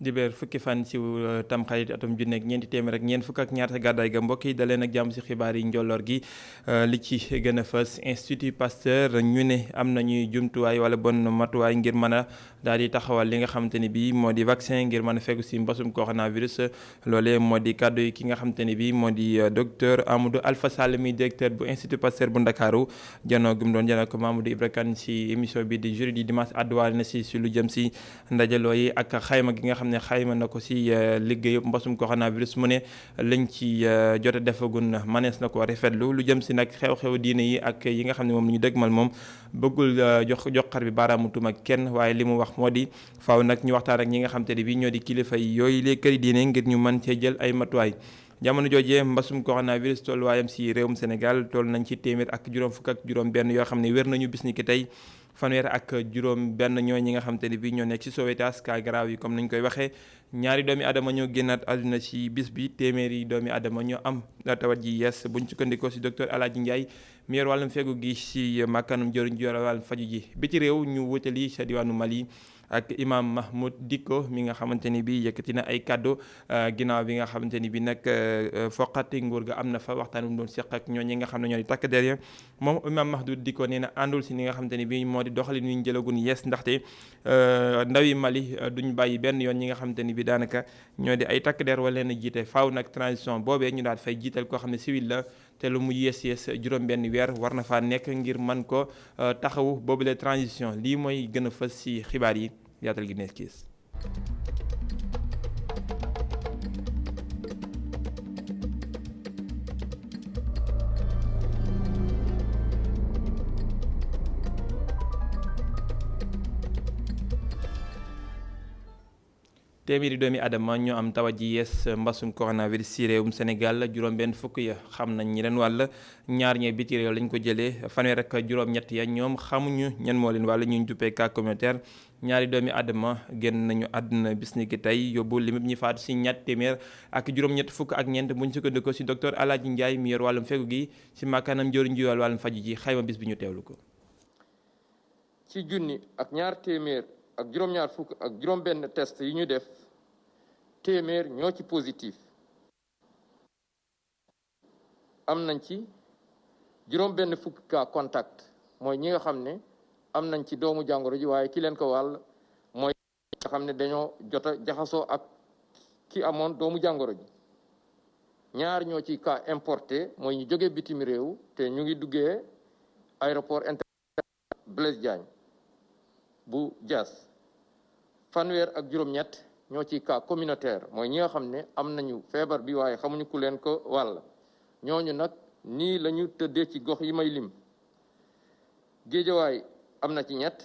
dibéer fukki fan ci tamxarit atum junne ak ñeenti téeméer ak ñeent fukk ak ñaar sa gàddaay ga mbokk yi daleen ak jàmm ci xibaar yi njolloor gi li ci gën a fës Institut Pasteur ñu ne am nañuy jumtuwaay wala bon matuwaay ngir mën a daal di taxawal li nga xamante ni bii moo di vaccin ngir mën a fegu ci mbasum coronavirus loolee moo di kàddu yi ki nga xamante ni bii moo di docteur Amadou Alpha Sall mi directeur bu Institut Pasteur bu Ndakaaru janoo gum doon janoo ko Mamadou Ibra Kane ci émission bi di jeudi di dimanche àdduwaale na ci lu jëm ci ndajaloo yi ak xayma gi nga xam ne xayma na ko ci liggéeyu mbasum coronavirus mu ne lañ ci jot a defagun manees na ko rafetlu lu jëm ci nag xew-xew diine yi ak yi nga xam ne moom ñu dëgmal moom bëggul joxar bi baaraamu tuuma kenn waaye li mu wax moo di faaw nag ñu waxtaan ak ñi nga xam te ne bii ñoo di kilifa yi yooyu les këri diine ngir ñu mën cee jël ay matuwaay. jamono joojee mbasum coronavirus tolluwaayam ci réewum Sénégal toll nañ ci téeméer ak juróom fukk ak juróom benn yoo xam ne wér nañu bis ni ki tey fanweer ak juróom benn ñooy ñi nga xam te ne bii ñoo nekk ci Sowétas cas grave yi comme ni ñu koy waxee ñaari doomi adama ñoo génnaat àdduna ci bis bi téeméeri doomi adama ñoo am tawat ji yees buñ sukkandikoo ci docteur Aladji Ndiaye mi yor wàllum fegu gi ci makkanum jëriñ ji yor wàllum faju ji bi ci réew ñu wutali ca diwaanu Mali ak imam Mahmoud Dicko mi nga xamante ni bi yëkkati na ay kàddu ginnaaw bi nga xamante ni bi nag foqati nguur ga am na fa waxtaan mu doon seq ak ñoo ñi nga xam ne ñoo di takk der moom imam Mahmoud Dicko nee na àndul si ni nga xamante ni bi moo di doxalin wi ñu jëlagun yees ndaxte ndawi Mali duñ bàyyi benn yoon ñi nga xamante ni bi daanaka ñoo di ay takk der wala leen a jiite faaw nag transition boobee ñu daal fay jiital koo xam ne civil la te lu mu yees juróom benn weer war na faa nekk ngir man ko taxawu boobule transition lii mooy gën a fës ci xibaar yi yaatal gi nees kiis téeméeri doomi adama ñoo am tawat ji yees mbasum coronavirus ci réewum Sénégal juróom-benn fukk ya xam nañ ñi leen wàll ñaar ñee biti réew lañ ko jëlee fanweer ak juróom-ñett ya ñoom xamuñu ñan moo leen wàll ñu juppee cas communautaire ñaari doomi adama génn nañu àdduna bis ni ki tey yóbbu limit ñi faatu ci ñett téeméer ak juróom-ñett fukk ak ñeent buñ sukkandikoo ci docteur Aladji Ndiaye mi yor wàllum fegu gi ci makkaanam jëriñ ji wàllum faju ji xayma bis bi ñu teewlu ko. ci junni ak ñaar téeméer ak juróom-ñaar fukk ak juróom-benn test yi ñu def téeméer ñoo ci positif am nañ ci juróom-benn fukk cas contact mooy ñi nga xam ne am nañ ci doomu jàngoro ji waaye ki leen ko wàll mooy nga xam ne dañoo jot a jaxasoo ak ki amoon doomu jàngoro ji ñaar ñoo ci cas importé mooy ñu jóge bitim réew te ñu ngi duggee aéroport international Blaise Diagne bu Diass fanweer ak juróom-ñett ñoo ci cas communautaire mooy ñi nga xam ne am nañu feebar bi waaye xamuñu ku leen ko wàll ñooñu nag nii la ñu tëddee ci gox yi may lim Géejawaay am na ci ñett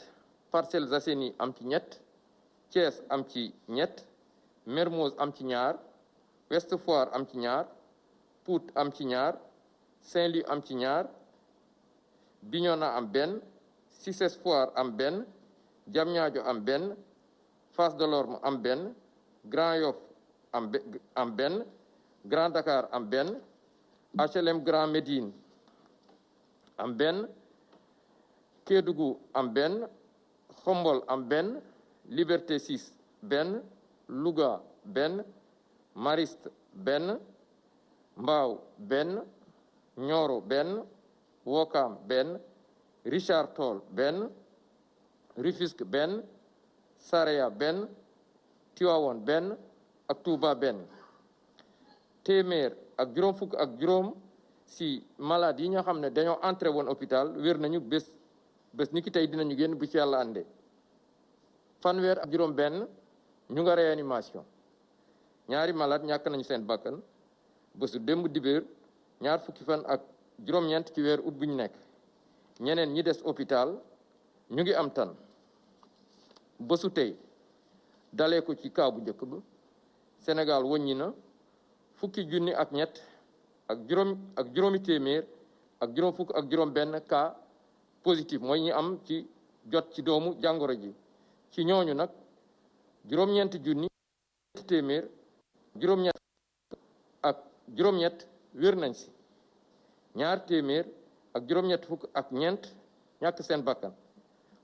Parcelles Assainies am ci ñett Thiès am ci ñett Mermoz am ci ñaar Ouest Foire am ci ñaar Pout am ci ñaar Saint-Louis am ci ñaar Bignona am benn Cissés Foire am benn Diamniadio am benn Fass Delorme am benn Grand Yoff am benn Grand Dakar am benn HLM Grand Médine am benn Kédougou am benn Xombol am benn Liberté 6 benn Louga benn Mariste benn Mbao benn Nioro benn Wokam benn Richard Toll benn Rufisque benn Saraya benn Tivaouane benn ak Touba benn téeméer ak juróom fukk ak juróom ci malade yi nga xam ne dañoo entré woon hôpital wér nañu bés ni ki tey dinañu génn bu ci yàlla àndee fanweer ak juróom benn ñu nga réanimation ñaari malade ñàkk nañu seen bakkan bésu démb dibéer ñaar fukki fan ak juróom-ñeent ci weer août bu ñu nekk ñeneen ñi des hôpital ñu ngi am tan bésu tey dalee ko ci cas bu njëkk ba Sénégal wëññi na fukki junni ak ñett ak juróomi téeméer ak juróom fukk ak juróom benn cas positif mooy ñi am ci jot ci doomu jàngoro ji ci ñooñu nag juróom-ñeenti junni téeméer juróom-ñett ak juróom-ñett wér nañ si ñaar téeméer ak juróom-ñett fukk ak ñeent ñàkk seen bakkan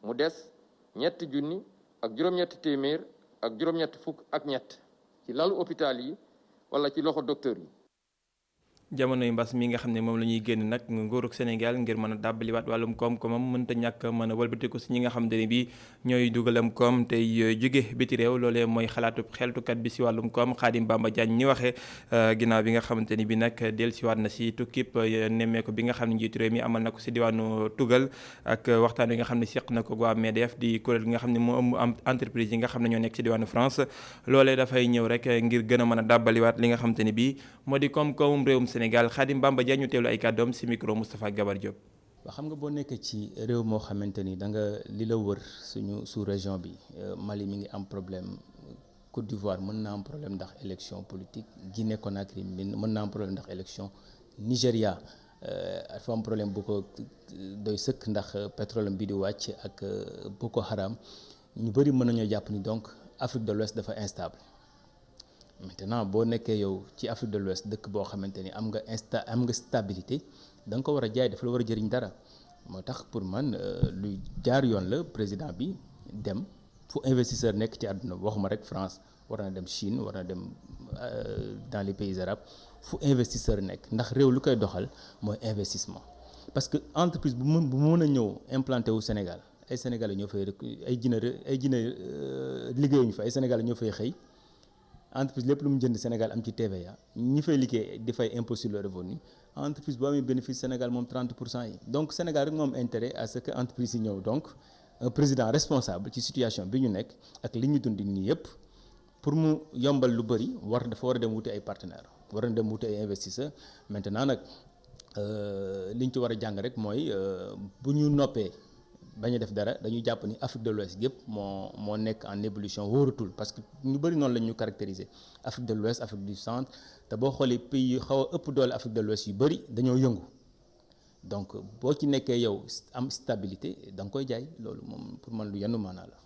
mu des ñetti junni ak juróom-ñetti téeméer ak juróom-ñett fukk ak ñett ci lalu hôpital yi wala ci loxo docteur yi. jamonoy mbas mi nga xam ne moom la ñuy génn nag nguurug Sénégal ngir mën a dàbbaliwaat wàllum koom-koomam mënta ñàkk mën a wëlbatiku si ñi nga xam ne bii ñooy dugalam koom tey jóge biti réew loolee mooy xalaatu xeltukat bi si wàllum koom Khadim Bamba Diagne ñi waxee ginnaaw bi nga xamante ni bi nag dellusiwaat na si tukkib nemmeeku bi nga xam ne njiitu réew mi amal na ko si diwaanu Tugal ak waxtaan wi nga xam ne seq na ko waa MEDEF di kuréel gi nga xam ne moo ëmb entreprise yi nga xam ne ñoo nekk si diwaanu France loolee dafay ñëw rek ngir gën a mën a dàbbaliwaat li nga xamante ni bii moo di koom-koomum réewum Sénégal Khadim Bamba Diagne ñu teewlu ay kàddoom ci micro Moustapha Gabar Diop. waaw xam nga boo nekkee ci réew moo xamante ni da nga li la wër suñu sous région bi Mali mi ngi am problème Côte d'Ivoire mën na am problème ndax élection politique Guinée Conakry mën na am problème ndax élection Nigéria dafa am problème bu ko doy sëkk ndax pétrole bi di wàcc ak Boko Haram ñu bëri mën nañoo jàpp ni donc Afrique de l'Ouest dafa instable. Maintenant boo nekkee yow ci Afrique de l'Ouest dëkk boo xamante ni am nga stabilité da nga ko war a jaay dafa la war a jëriñ dara moo tax pour man luy jaar yoon la président bi dem fu investisseur nekk ci àdduna waxuma rek France war na dem Chine war na dem dans les pays arabes fu investisseur nekk ndax réew lu koy doxal mooy investissement parce que entreprise bu mën a ñëw implanté wu Sénégal ay Sénégalais ñoo fay ay jina liggéeyuñu fa ay Sénégalais ñoo fay xëy. entreprise lépp lu mu jënd Sénégal am ci TVA ñi fay liggéey di fay impôt sur le revenu entreprise boo amee bénéfice Sénégal moom 30% yi donc Sénégal rek moo am intérêt à ce que entreprise yi ñëw donc un président responsable ci situation bi ñu nekk ak li ñu dund nii yëpp pour mu yombal lu bëri dafa war a dem wuti ay partenaires war a dem wuti ay investisseurs maintenant nag li ñu ci war a jàng rek mooy bu ñu noppee bañ a def dara dañuy jàpp ni Afrique de l'Ouest yëpp moo nekk en ébullition wóoratul parce que ñu bëri noonu la ñu caractériser Afrique de l'Ouest Afrique du centre te boo xoolee pays yu xaw a ëpp doole Afrique de l'Ouest yu bëri dañoo yëngu donc boo ci nekkee yow am stabilité da nga koy jaay loolu moom pour man lu yenn maanaa la.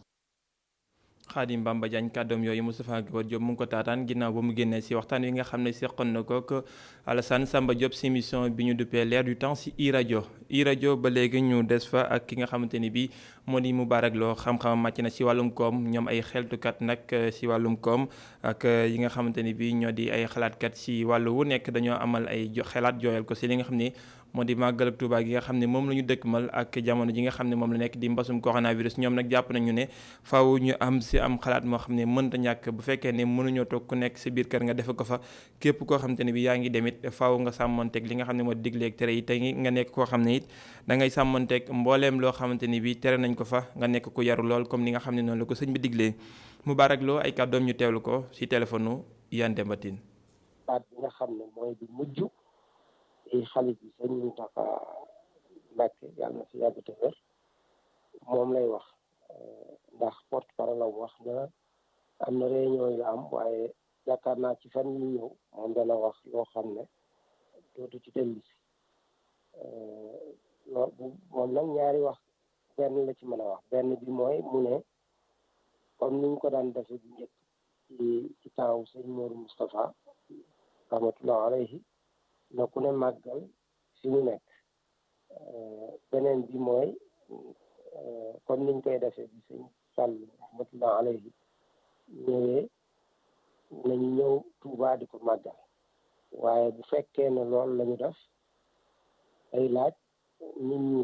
Khadim Bamba Diagne kàddoom yooyu Moustapha Gabar Diop mu ngi ko taataan ginnaaw ba mu génnee si waxtaan wi nga xam ne seqoon na ko ak Alassane Samba Diop si émission bi ñu duppee l'air du temps si i-radio ba léegi ñu des fa ak ki nga xamante ni bii moo di Moubarak Lo xam-xamam màcc na si wàllum koom ñoom ay xeltukat nag si wàllum koom ak yi nga xamante ni bii ñoo di ay xalaatkat si wàllu wu nekk dañoo amal ay xalaat jooyal ko si li nga xam ne moo di màggal ak Tuubaa gi nga xam ne moom la ñu dëkkmal ak jamono ji nga xam ne moom la nekk di mbasum coronavirus ñoom nag jàpp nañu ne faaw ñu am xalaat moo xam ne mënta ñàkk bu fekkee ne mënuñoo toog ku nekk si biir kër nga defe ko fa képp koo xam te ne bi yaa ngi demit faaw nga sàmmonteeg li nga xam ne moo digleeg tere yi te nga nekk koo xam ne it da ngay sàmmonteeg mbooleem loo xamante ni bi tere nañ ko fa nga nekk ku yaru lool comme ni nga xam ne noonu la ko sëñ bi diglee Moubarak Lo ay kàddoom ñu teewlu ko si téléphone Yane Demba Tine. baat bi nga xam ne mooy bi mujj ci xalif bi sëñ Mountakha Mbacké yàlla na fi yàgg te wér moom lay wax ndax porte parole wax na am na réunion yu am waaye yaakaar naa ci fan yi ñëw moom dana wax loo xam ne dootu ci dellu si loolu moom nag ñaari wax benn la ci mën a wax benn bi mooy mu ne comme ni ñu ko daan defe bu njëkk ci taaw sëñ Mourou Moustapha rahmatullah alayhi na ku ne màggal fi ñu nekk beneen bi mooy comme niñ koy defee bi sëñ Sall rahmatullah alayhi ñëwee nañu ñëw Touba di ko màggal waaye bu fekkee ne loolu la ñu def day laaj nit ñi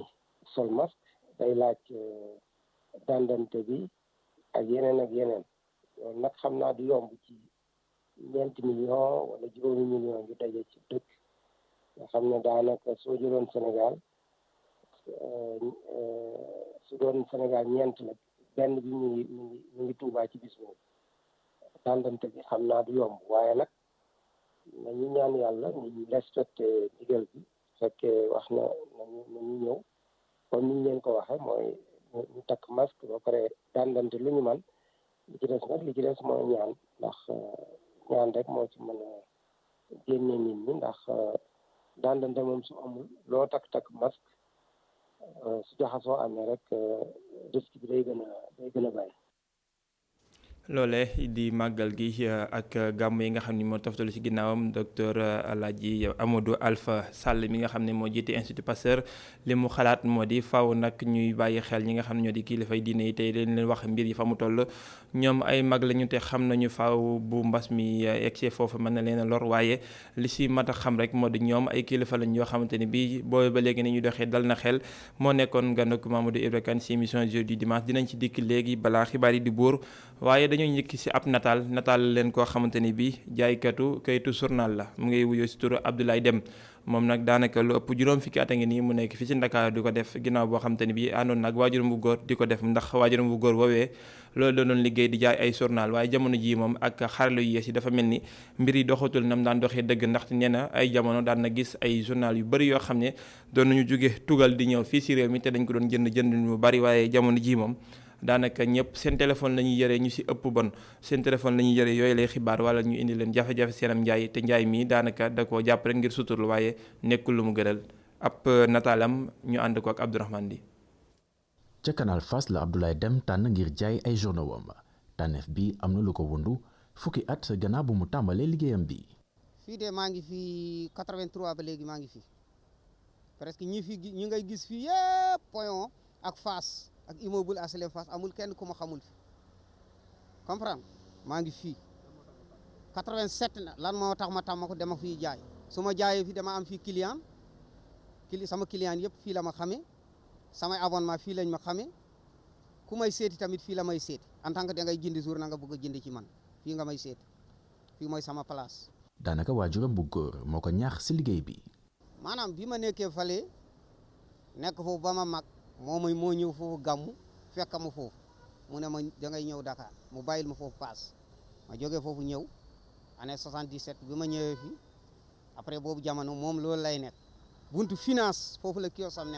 sol masque day laaj dandante bi ak yeneen loolu nag xam naa du yomb ci 20 millions wala 5 millions yu daje ci dëkk nga xam ne daanaka soo jëloon Sénégal su doon Sénégal ñeent la benn bi mu ngi Touba ci bis boobu dandante bi xam naa du yomb waaye nag nañu ñaan yàlla ñu respecté ndigal bi fekkee wax na nañu ñëw comme niñ leen ko waxee mooy ñu takk masque ba pare dandante lu ñu man li ci des mooy ñaan ndax ñaan rek moo ci mën a génne nit ñi ndax dandante moom su amul loo takk masque su jaxasoo amee rek risque bi day gën a bàyyi. loole di màggal gi ak gàmm yi nga xam ni moo toftalu ci ginnaawam docteur Alaaji Amadou Alpha Sall mi nga xam ne moo jiite Institut Pasteur li mu xalaat moo di faw nag ñuy bàyyi xel ñi nga xam ne ñoo di kilifay diine yi tey leen wax mbir yi fa mu toll ñoom ay mag lañu te xam nañu faaw bu mbas mi egsee foofu mën na leen a lor waaye li si mat a xam rek moo di ñoom ay kilifa lañ yoo xamante ni bii boobu ba léegi ni ñu doxee dal na xel moo nekkoon ganuk Mamadou Ibra Kane ci émission jeudi dimanche dinañ ci dikk léegi balaa xibaar yi di buur waaye dañoo njëkk ci ab nataal leen koo xamante ni bii jaaykatu kayitu journal la mu ngi wuyoo ci turu Abdoulaye Deme moom nag daanaka lu ëpp juróom fukki at a ngi nii mu nekk fi ci Ndakaaru di ko def ginnaaw boo xamante ni bii àndoon nag waajuram bu góor di ko def ndax waajuram bu góor woowee loolu doonoon liggéey di jaay ay journal waaye jamono jii moom ak xarala yu yees yi dafa mel ni mbir yi doxatul nam daan doxee dëgg ndaxte nee na ay jamono daan na gis ay journal yu bëri yoo xam ne doon nañu jóge tugal di ñëw fii ci réew mi te dañ ko doon jënd mu bari waaye jamono jii moom daanaka ñëpp seen téléphone la ñuy yëree ñu ci ëpp bon seen téléphone la ñuy yëree yooyu lay xibaar wala ñu indi leen jafe-jafe seenam njaay te njaay mii daanaka da koo jàpp rek ngir suturlu waaye nekkul lu mu gënal ab nataalam ñu ànd ko ak Abdourahmane Di. ca Canal Face la Abdoulaye Deme tànn ngir jaay ay journaux wam tànneef bi am na lu ko wundu fukki at gannaaw bu mu tàmbalee liggéeyam bi. fii de maa ngi fi 83 ba léegi maa ngi fi presque ñi ngay gis fii yëpp Point ak Fass ak immeuble HLM Fass amul kenn ku ma xamul fi comprendre maa ngi fii 87 na lan moo tax ma tàmm ko dama fiy jaay su ma jaayee fi dama am fii client sama client yëpp fii la ma xamee samay abonnement fii lañ ma xamee ku may seeti tamit fii la may seeti en tant que da ngay jënd jour na nga bëgg a jënd ci man fii nga may seeti fii mooy sama place. daanaka waajuram bu góor moo ko ñaax si liggéey bi. maanaam bi ma nekkee fale nekk foofu ba ma mag moo ñëw foofu gàmmu fekk ma foofu mu ne ma da ngay ñëw Dakar mu bàyyil ma foofu paas ma jógee foofu ñëw année 77 bi ma ñëwee fii après boobu jamono moom loolu lay nekk buntu finance foofu la kiosam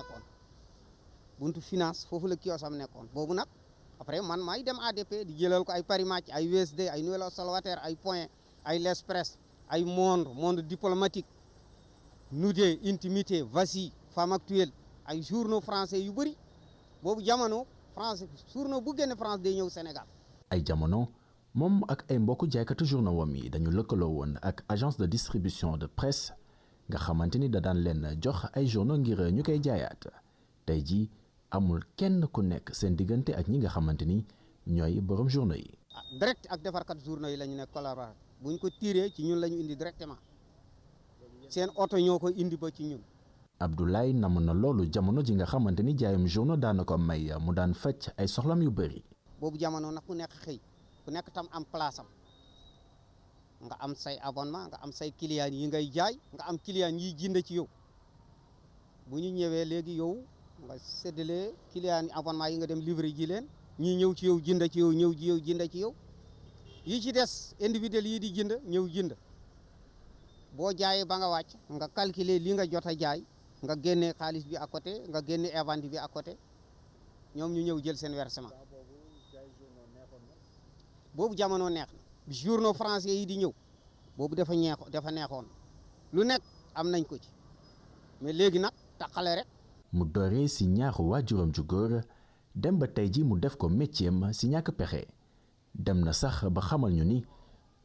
nekkoon boobu nag après man maay dem ADP di jëlal ko ay Paris Match ay USD ay Nouvel Observateur ay Point ay L'Express ay monde diplomatique Nudé Intimité Voici Femme Actuelle ay journaux français yu bëri boobu jamono français journaux bu génne France day ñëw Sénégal. ay jamono moom ak ay mbokku jaaykatu journaux wam yi dañu lëkkaloo woon ak agence de distribution de presse nga xamante ni da daan leen jox ay journaux ngir ñu koy jaayaat tey jii amul kenn ku nekk seen diggante ak ñi nga xamante ni ñooy borom journaux yi. direct ak defarkat journaux yi la ñu nekk collaborateur bu ñu ko tiré ci ñun la ñu indi directement seen oto ñoo ko indi ba ci ñun. Abdoulaye namm na loolu jamono ji nga xamante ni jaayum journaux daana ko may mu daan fecc ay soxlam yu bëri. boobu jamono nag ku nekk xëy ku nekk tam am place am nga am say abonnement nga am say clients yi ngay jaay nga am clients yiy jënd ci yow bu ñu ñëwee léegi yow nga séddale clients yi abonnement yi nga dem livrer ji leen ñii ñëw ci yow jënd ci yow jënd ci yow yi ci des individuel yi di jënd ñëw jënd boo jaayee ba nga wàcc nga calculer li nga jot a jaay nga génne xaalis bi à côté nga génne inventaire bi à côté ñoom ñu ñëw jël seen versement boobu jamono neex na journaux français yi di ñëw boobu dafa neexoon lu nekk am nañ ko ci mais léegi nag taqale rek. mu dooree si ñaaxu waajuram ju góor dem ba tey ji mu def ko métier am si ñàkk pexe dem na sax ba xamal ñu ni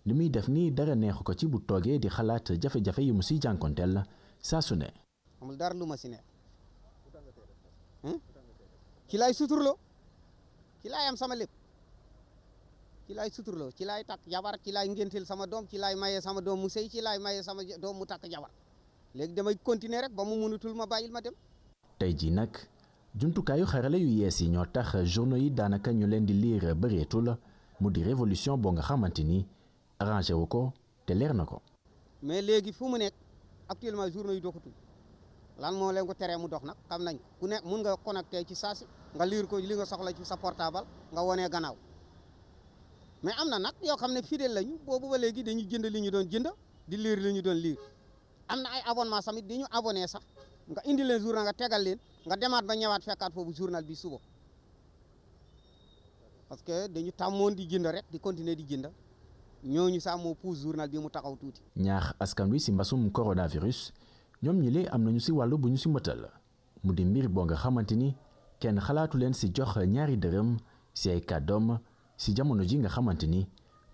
li muy def nii dara neexu ko ci bu toogee di xalaat jafe-jafe yi mu siy jànkonteel saa su ne. amul dara lu ma si neex ci laay suturloo ci laay am sama lépp ci laay suturloo ci laay takk jabar ci laay ngénteel sama doom ci laay mayee sama doom mu sëy ci laay mayee sama doom mu takk jabar léegi damay continuer rek ba mu mënutul ma bàyyil ma dem. tey jii nag jumtukaayu xarale yu yees yi ñoo tax journaux yi daanaka ñu leen di lire bëreetul mu di révolution boo nga xamante ni arrangé wu ko te leer na ko. mais léegi fu mu nekk actuellement journaux yi doxatul lan moo leen ko teree mu dox nag xam nañ ko ku nekk mun nga connecté ci saasi nga lire ko li nga soxla ci sa portable nga wonee gannaaw mais am na nag yoo xam ne fidèle lañu boobu ba léegi dañuy jënd li ñu doon jënd di lire li ñu doon lire am na ay abonnement samit di ñu abonné sax nga indi leen journal nga tegal leen nga demaat ba ñëwaat fekkaat foofu journal bi suba parce que dañu tàmmoon di jënd rek di continuer di jënd ñooñu sax moo pousse journal bi mu taxaw tuuti. ñaax askan wi si mbasum coronavirus ñoom ñi lee am nañu si wàllu bu ñu si mëtal mu di mbir boo nga xamante ni kenn xalaatu leen si jox ñaari dërëm si ay kàddoom si jamono ji nga xamante ni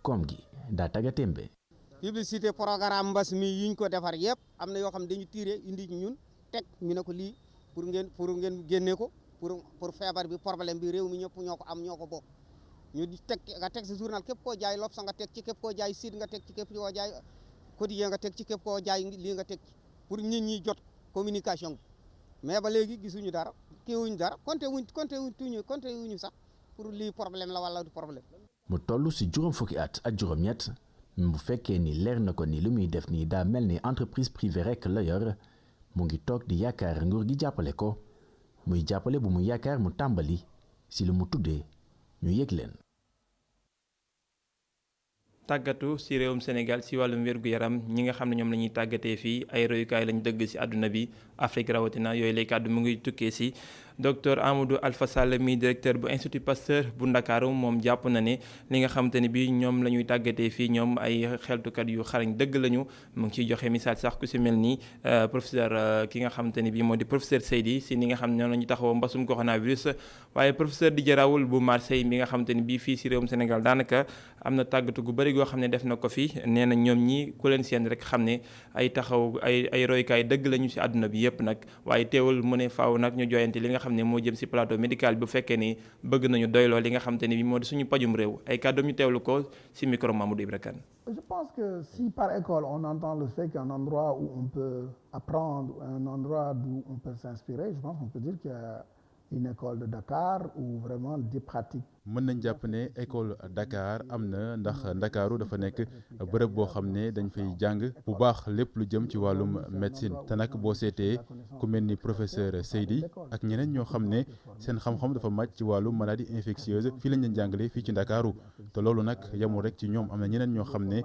koom gi daa tagga témbe. publicité programme mbas mi yiñ ko defar yëpp am na yoo xam ne dañu tiré indi ñun teg ñu ne ko lii pour ngeen génne ko pour feebar bi problème bi réew mi ñëpp ñoo ko am ñoo ko bokk ñu di teg nga teg si journal képp koo jaay L'Obs nga teg ci képp koo jaay Sud nga teg ci képp koo jaay Quotidien nga teg ci képp koo jaay lii nga teg ci pour nit ñi jot communication bi mais ba léegi gisuñu dara kiiwuñu dara compté wuñu sax pour lii problème la wala du problème. mu toll si juróom fukki at ak juróom-ñett bu fekkee ni leer na ko ni lu muy def nii daa mel ni entreprise privée rek la yor mu ngi toog di yaakaar nguur gi jàppale ko muy jàppale bu mu yaakaar mu tàmbali si lu mu tuddee ñu yëg leen. tàggatu si réewum Sénégal si wàllum wér-gu-yaram ñi nga xam ne ñoom la ñuy tàggatee fii ay royukaay lañ dëgg si àdduna bi Afrique rawatina yooyu lay kàddu mu ngi tukkee si docteur Amadou Alpha Sall mi directeur bu Institut Pasteur bu Ndakaaru moom jàpp na ne li nga xamante ni bii ñoom la ñuy tàggatee fii ñoom ay xeltukat yu xarañ dëgg lañu mu ngi ciy joxe misaal sax ku si mel ni professeur ki nga xamante ni bii moo di professeur Seydi si ni nga xam ne noonu la ñu taxawoo mbasum coronavirus waaye professeur Didier Raoult bu Marseille mi nga xamante ni bii fii si réewum Sénégal daanaka am na tàggatu gu bëri goo xam ne def na ko fi nee na ñoom ñi ku leen seen rek xam ne ay taxaw ay roykaay dëgg lañu si àdduna bi yëpp nag waaye teewul mu ne faaw nag ñu joyante li nga xam ne moo jëm si plateau médical bi bu fekkee ni bëgg nañu doyloo li nga xamante ni bi moo di suñu pajum réew ay kàddoom ñu teewlu ko si micro Mamadou Ibra Kane. Je pense que si par école on entend le fait qu'un endroit où on peut apprendre, un endroit d'où on peut s'inspirer, je pense qu'on peut dire qu'il y a une école de Dakar où vraiment des pratiques. mën nañ jàpp ne école Dakar am na ndax Ndakaaru dafa nekk bërëb boo xam ne dañ fay jàng bu baax lépp lu jëm ci wàllum médecine te nag boo seetee ku mel ni professeur Seydi ak ñeneen ñoo xam ne seen xam-xam dafa màcc ci wàllum maladie infectieuse fii lañ leen jàngale fii ci Ndakaaru te loolu nag yemul rek ci ñoom am na ñeneen ñoo xam ne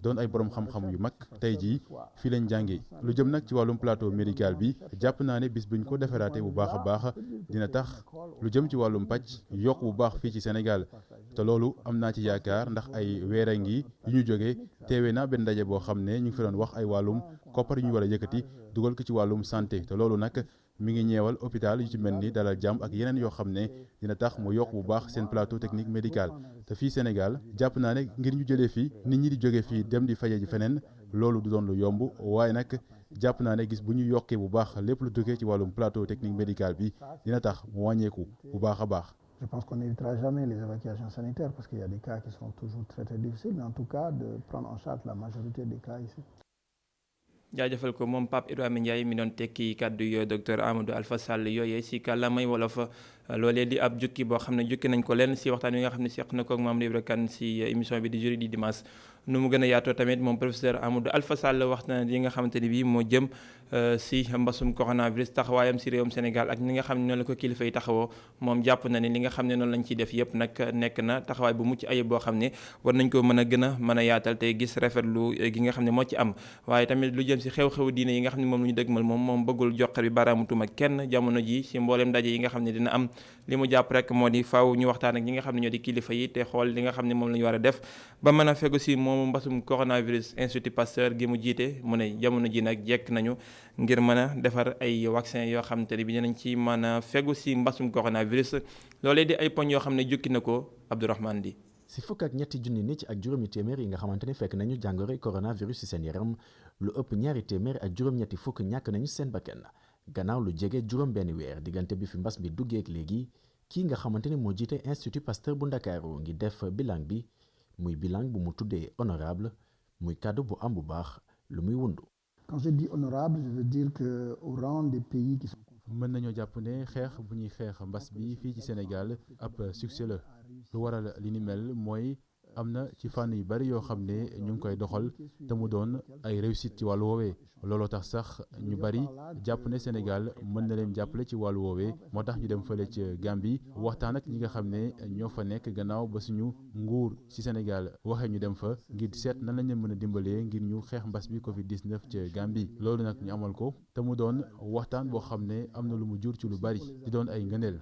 doon ay borom xam-xam yu mag tey jii fii lañ jàngee lu jëm nag ci wàllum plateau médical bi jàpp naa ne bis buñ ko defaraatee bu baax a baax dina tax lu jëm ci wàllum pàcc yokk bu baax fii ci Sénégal te loolu am naa ci yaakaar ndax ay weer a ngi yu ñu jógee teewee na benn ndaje boo xam ne ñu ngi fi doon wax ay wàllum koppar yu ñu war a yëkkati dugal ko ci wàllum santé te loolu nag mi ngi ñeewal hôpital yu ci mel ni Dalal Jàmm ak yeneen yoo xam ne dina tax mu yokk bu baax seen plateau technique médical te fii Sénégal jàpp naa ne ngir ñu jëlee fii nit ñi di jóge fii dem di faje ji feneen loolu du doon lu yomb waaye nag jàpp naa ne gis bu ñu yokkee bu baax lépp lu tukkee ci wàllum plateau technique médical bi dina tax mu wàññeeku bu baax a baax. Je pense qu'on n'évitera jamais les évacuations sanitaires parce qu'il y a des cas qui sont toujours très très difficiles, mais en tout cas de prendre en charge la majorité des cas ici. jaajëfal ko moom Pape Ibrahima Ndiaye mi doon tekki kàddu yooyu docteur Amadou Alpha Sall yooyee si kàllaamay wolof loolee di ab jukki boo xam ne jukki nañ ko leen si waxtaan wi nga xam ne seq na ko ak Mamadou Ibra Kane si émission bi di jeudi di dimanche nu mu gën a yaatoo tamit moom professeur Amadou Alpha Sall wax na li nga xamante ni bii moo jëm si mbasum coronavirus taxawaayam si réewum Sénégal ak ni nga xam ne noonu la ko kilifa yi taxawoo moom jàpp na ne li nga xam ne noonu lañ ciy def yëpp nag nekk na taxawaay bu mucc ayib boo xam ne war nañ ko mën a gën a mën a yaatal te gis rafetlu gi nga xam ne moo ci am waaye tamit lu jëm si xew-xew diine yi nga xam ne moom lu ñu dëgmal moom bëggul joxar bi baaraamu tuuma kenn jamono ji si mboolem ndaje yi nga xam ne dina am li mu jàpp rek moo di faaw ñu waxtaan ak ñi nga xam ne ñoo di kilifa yi te xool li nga xam ne moom la ñu war a def ba mën a fegu si moomu mbasum coronavirus Institut Pasteur gi mu jiite mu ne jamono ji nag jekk nañu ngir mën a defar ay vaccin yoo xam te ne bi dinañ ci mën a fegu si mbasum coronavirus loolee di ay poñ yoo xam ne jukki na ko Abdourahmane Di. si fukk ak ñetti junni nit ak juróomi téeméer yi nga xamante ne fekk nañu jàngoro coronavirus ci seen yaram lu ëpp ñaari téeméer ak juróom-ñetti fukk ñàkk nañu seen bakkan gannaaw lu jege juróom benn weer diggante bi fi mbas bi duggee ak léegi kii nga xamante ne moo jiite Institut Pasteur bu Ndakaaru ngi def bilan bi muy bilan bu mu tuddee honorable muy kàddu bu am bu baax lu muy wundu. Quand je dis honorable, je veux dire que au rang des pays qui sont mën nañoo jàpp ne xeex bu ñuy xeex mbas bi fii ci Sénégal ab succès la lu waral li ni mel mooy am na ci fànn yu bari yoo xam ne ñu ngi koy doxal te mu doon ay réussite ci wàllu woowee looloo tax sax ñu bari jàpp ne Sénégal mën na leen jàppale ci wàllu woowee moo tax ñu dem fële ci Gambie waxtaan ak ñi nga xam ne ñoo fa nekk gannaaw ba suñu nguur ci Sénégal waxee ñu dem fa ngir seet nan lañ leen mën a dimbalee ngir ñu xeex mbas bi Covid-19 ci Gambie loolu nag ñu amal ko te mu doon waxtaan boo xam ne am na lu mu jur ci lu bari di doon ay ngëneel.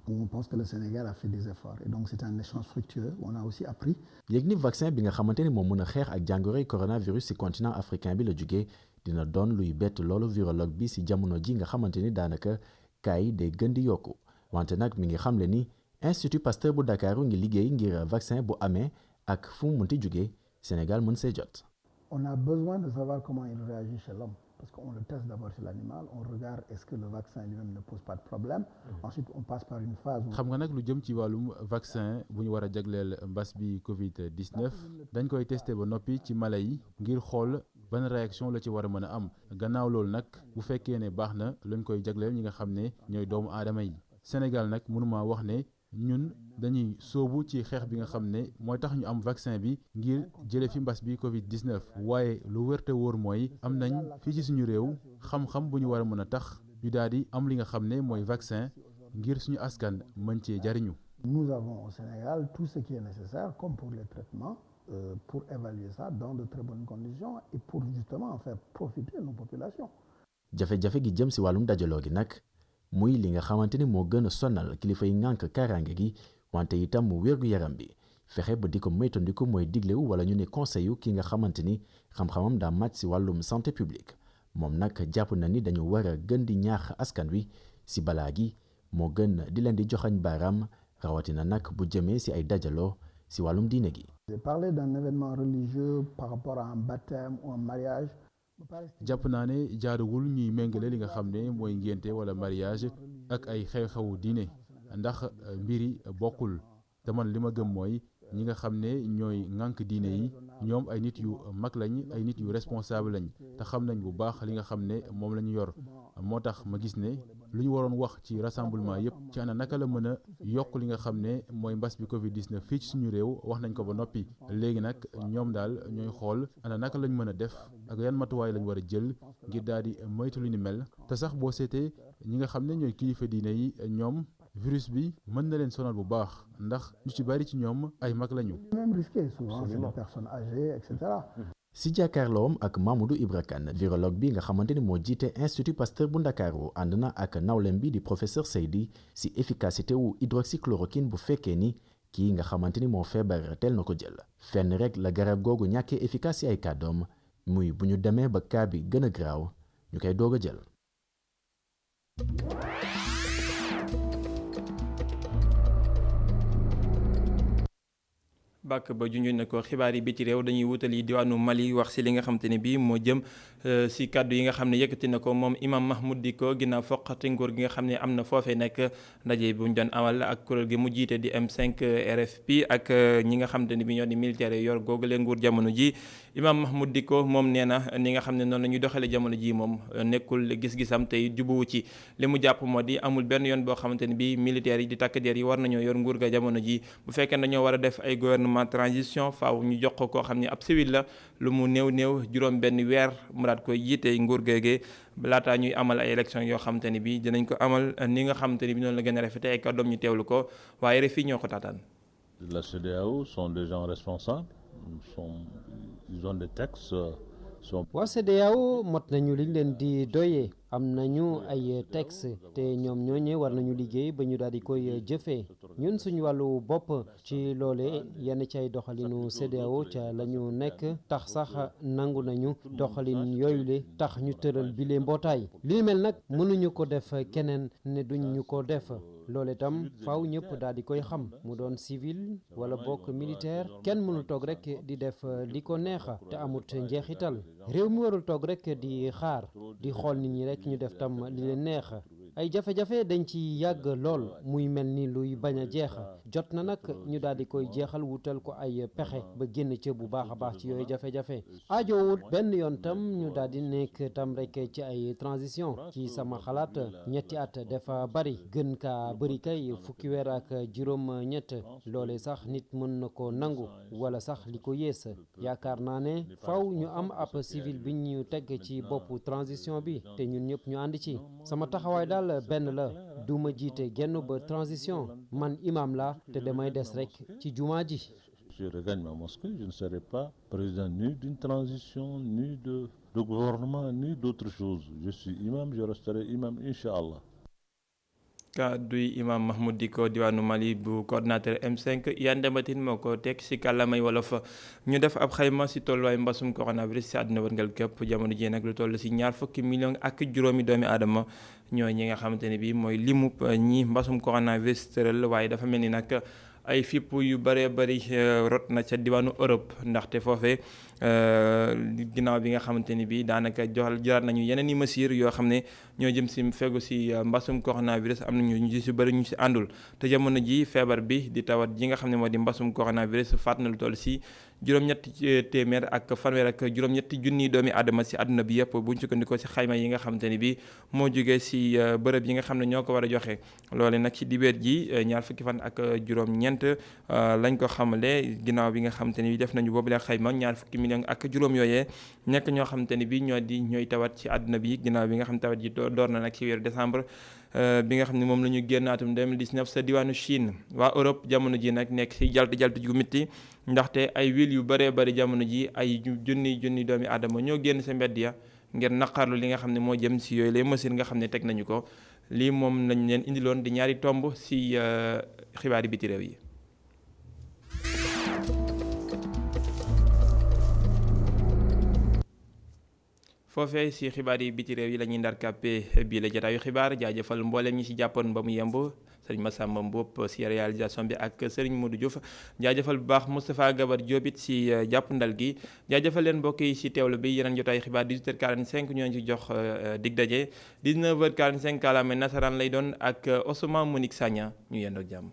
Où on pense que le Sénégal a fait des efforts et donc c'est un échange fructueux où on a aussi appris. yéeg ni vaccin bi nga xamante ni moom mën a xeex ak jàngoroy coronavirus ci continent africain bi la jógee dina doon luy bett loolu virologue bi ci jamono ji nga xamante ni daanaka cas yi day gën di yokku wante nag mi ngi xamle ni Institut Pasteur bu Dakaaru ngi liggéey ngir vaccin bu amee ak fu mu mënti jóge Sénégal mën see jot. On a besoin de savoir comment il réagit chez l'homme parce qu'on le teste d'abord chez l'animal, on regarde est-ce que le vaccin lui-même ne pose pas de problème. Ensuite on passe par une phase où... xam nga nag lu jëm ci wàllum vaccin bu ñu war a jagleel mbas bi Covid-19 dañ koy testé ba noppi ci mala yi ngir xool ban réaction la ci war a mën a am gannaaw loolu nag bu fekkee ne baax na lañ koy jagleel ñi nga xam ne ñooy doomu aadama yi Sénégal nag mënuma wax ne ñun dañuy sóobu ci xeex bi nga xam ne mooy tax ñu am vaccin bi ngir jële fi mbas bi Covid-19 waaye lu wér te wóor mooy am nañ fii ci suñu réew xam-xam bu ñu war a mën a tax ñu daal di am li nga xam ne mooy vaccin ngir suñu askan mën cee jariñu. Nous avons au Sénégal tout ce qui est nécessaire comme pour les traitements pour évaluer ça dans de très bonnes conditions et pour justement en faire profiter nos populations. jafe-jafe gi jëm si wàllum dajaloo gi nag muy li nga xamante ni moo gën a sonal kilifa yi ngànk kaaraange gi wante itam mu wér-gu-yaram bi fexe ba di ko moytandiku mooy diglewu wala ñu ne conseil yu ki nga xamante ni xam-xamam daa màcc si wàllum santé publique moom nag jàpp na ni dañu war a gën di ñaax askan wi si balaa gi moo gën di leen di joxañ baaraam rawatina nag bu jëmee si ay dajaloo si wàllum diine gi. J'ai parlé d'un événement religieux par rapport à un baptême ou un mariage. jàpp naa ne jaaduwul ñuy méngale li nga xam ne mooy ngénte wala mariage ak ay xew-xewu diine ndax mbiri bokkul te man li ma gëm mooy ñi nga xam ne ñooy ŋànk diine yi ñoom ay nit yu mag lañ ay nit yu responsable lañ te xam nañ bu baax li nga xam ne moom la ñu yor moo tax ma gis ne lu ñu waroon wax ci rassemblement yëpp ci ana naka la mën a yokk li nga xam ne mooy mbas bi Covid-19 fii ci suñu réew wax nañ ko ba noppi léegi nag ñoom daal ñooy xool ana naka lañ mën a def ak yan matuwaay lañ war a jël ngir daal di moytu lu ni mel te sax boo seetee ñi nga xam ne ñooy kilifa diine yi ñoom virus bi mën na leen sonal bu baax ndax ñu ci bari ci ñoom ay mag lañu. Même risqué souvent c'est des personnes âgées et cetera. si jàkkaarloom ak Mamadou Ibra Kane virologue bi nga xamante ni moo jiite Institut Pasteur bu Ndakaaru ànd na ak nawlem bi di professeur Seydi si efficacité wu hydroxychloroquine bu fekkee ni kii nga xamante ni moo feebar teel na ko jël fenn rek la garab googu ñàkkee efficace ay kàddoom muy bu ñu demee ba cas bi gën a graaw ñu koy doog a jël. bàkk ba junjoon na ko xibaar yi bi ci réew dañuy wutali diwaanu Mali wax si li nga xamante ne bii moo jëm si kàddu yi nga xam ne yëkkati na ko moom imam Mahmoud Dicko ginnaaw foqati nguur gi nga xam ne am na foofee nekk ndaje bu ñu doon amal ak kuréel gi mu jiite di M5 RFP ak ñi nga xamante ne bii ñoo di militaire yor googule nguur jamono ji imam Mahmoud Dicko moom nee na ni nga xam ne noonu la ñuy doxalee jamono ji moom nekkul gis-gisam tey jubuwu ci li mu jàpp moo di amul benn yoon boo xamante ne bii militaires yi di takk der yi war nañoo yor nguur ga jamono ji bu fekkee dañoo war a def ay gouvernement transition faaw ñu jox ko koo xam ne ab civil la lu mu néew juróom benn weer mu daat koy jiite nguur geegee laataa ñuy amal ay élection yoo xamante ne bi dinañ ko amal ni nga xamante ne bi noonu la gën a rafete ay kàddoom ñu teewlu ko waaye refi ñoo ko taataan. La CEDEAO sont des gens responsables ils ont des textes waa CEDEAO mot nañu liñ leen di doyee am nañu ay texte te ñoom ñooñee war nañu liggéey ba ñu daal di koy jëfee ñun suñu wàllu bopp ci loole yenn ci ay doxalinu CEDEAO ca la ñu nekk tax sax nangu nañu doxalin yooyule tax ñu tëral bile mbootaay li mel nag mënuñu ko def keneen ne duñ ñu ko def loole tam faaw ñëpp daal di koy xam mu doon civil wala bokk militaire kenn mënul toog rek di def li ko neexa te amut njeexital réew mi warul toog rek di xaar di xool nit ñi rek ñu def tam li leen neex ay jafe-jafe dañ ci yàgg lool muy mel ni luy bañ a jeex jot na nag ñu daal di koy jeexal wutal ko ay pexe ba génn ca bu baax a baax ci yooyu jafe-jafe aajowut benn yoon tam ñu daal di nekk tam rek ci ay transition ci sama xalaat ñetti at dafa bari gën kaa bëri kay fukki weer ak juróom ñett loole sax nit mën na ko nangu wala sax li ko yées yaakaar naa ne faw ñu am ab civil bi ñu teg ci boppu transition bi te ñun ñëpp ñu ànd ci sama taxawaay daal benn la duma jiite genn ba transition man imam la te damay des rek ci jumaa ji. Je regagne ma mosquée, je ne serai pas président ni d'une transition ni de gouvernement ni d'autre chose. Je suis imam, je resterai imam, Inch'Allah. kàdduy imam Mahmoud Dicko diwaanu Mali bu coordinateur M5 Yande Mbatine moo ko teg si kàllaamay wolof ñu def ab xayma si tolluwaay mbasum coronavirus si àdduna wërngal képp jamono ji nag lu toll si 20 millions ak juróomi doomi aadama ñooy ñi nga xamante ne bi mooy limub ñi mbasum coronavirus tëral waaye dafa mel ni nag ay fipp yu bëree bëri rot na ca diwaanu Europe ndaxte foofee ginnaaw bi nga xamante ni bi daanaka jëlaat nañu yeneen i mesures yoo xam ne ñoo jëm si fegu si mbasum coronavirus am nañu ñu si bëri ñu si àndul te jamono ji feebar bi di tawat ji nga xam ne moo di mbasum coronavirus faat na lu toll si juróom-ñetti téeméer ak fanweer ak juróom-ñetti junniy doomi aadama si àdduna bi yëpp buñ sukkandikoo si xayma yi nga xamante ni bi moo jógee si bërëb yi nga xam ne ñoo ko war a joxe loole nag ci dibeer ji ñaar fukki fan ak juróom-ñeent lañ ko xamale ginnaaw bi nga xamante ni bi def nañu boobu la xayma ñaar fukki millions ak juróom yooyee nekk ñoo xamante ni bi ñooy tawat ci àdduna bi ginnaaw bi nga xam tawat ji door na nag ci weeru décembre bi nga xam ne moom la ñu génn atum 2019 sa diwaanu Chine waa Europe jamono ji nag nekk si jalt gu mitti ndaxte ay ville yu bëree bëri jamono ji ay junni doomi aadama ñoo génn sa mbedd ya ngir naqarlu li nga xam ne moo jëm si yooyu les mesures nga xam ne teg nañu ko lii moom lañ leen indiloon di ñaari tomb si xibaari biti réew yi. foofee si xibaar yi biti réew yi la ñuy ndar kàppe bii la jotaayu xibaar jaajëfal mbooleem ñi si jàppoon ba mu yemb sëriñ Massamba Mboup si réalisation bi ak sëriñ Modou Diouf jaajëfal bu baax Moustapha Gabar Diop it si jàppandal gi jaajëfal leen mbokk yi si teewlu bi yeneen jotaayu xibaar 18h45 ñoo ci jox dig daje 19h45 kàllaama nasaraan lay doon ak Ousmane Monique Sagna ñu yendoo jàmm